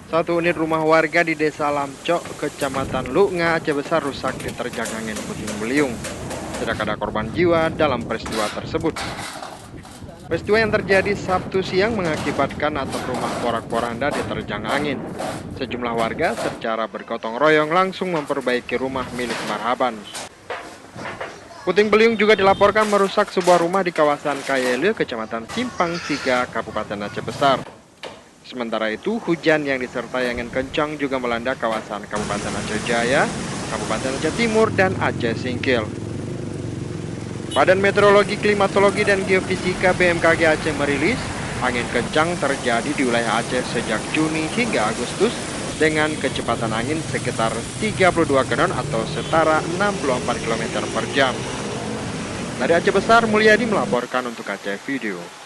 Satu unit rumah warga di Desa Lamcok, Kecamatan Lunga, Aceh Besar rusak diterjang angin puting beliung. Tidak ada korban jiwa dalam peristiwa tersebut. Peristiwa yang terjadi Sabtu siang mengakibatkan atap rumah porak-poranda diterjang angin. Sejumlah warga secara bergotong royong langsung memperbaiki rumah milik Marhaban. Puting beliung juga dilaporkan merusak sebuah rumah di kawasan Kayele, Kecamatan Simpang Siga, Kabupaten Aceh Besar. Sementara itu, hujan yang disertai angin kencang juga melanda kawasan Kabupaten Aceh Jaya, Kabupaten Aceh Timur, dan Aceh Singkil. Badan Meteorologi, Klimatologi, dan Geofisika BMKG Aceh merilis, angin kencang terjadi di wilayah Aceh sejak Juni hingga Agustus dengan kecepatan angin sekitar 32 knot atau setara 64 km per jam. Dari Aceh Besar, Mulyadi melaporkan untuk Aceh Video.